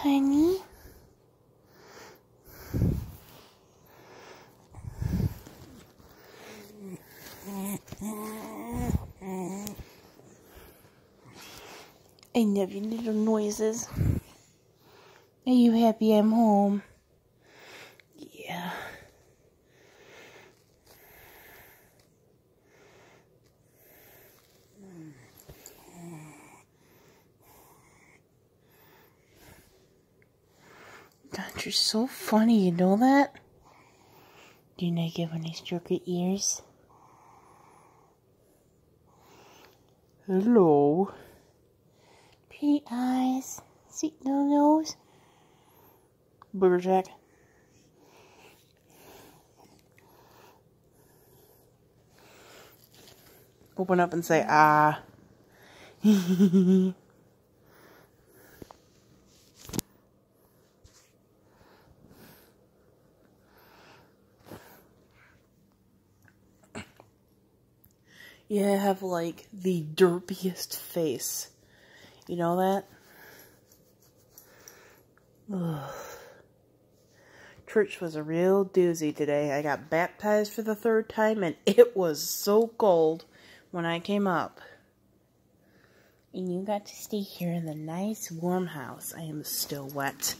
honey. I love your little noises. Are you happy I'm home? Yeah. God, you're so funny, you know that? Do you not get when I stroke your ears? Hello. Pretty eyes. Sweet little nose. Booger Jack. Open up and say, ah. Yeah, I have like the derpiest face. You know that? Ugh. Church was a real doozy today. I got baptized for the 3rd time and it was so cold when I came up. And you got to stay here in the nice warm house. I am still wet.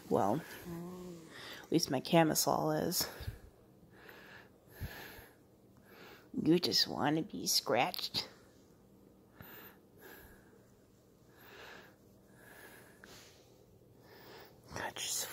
Well, at least my camisole is. You just want to be scratched. God, you're so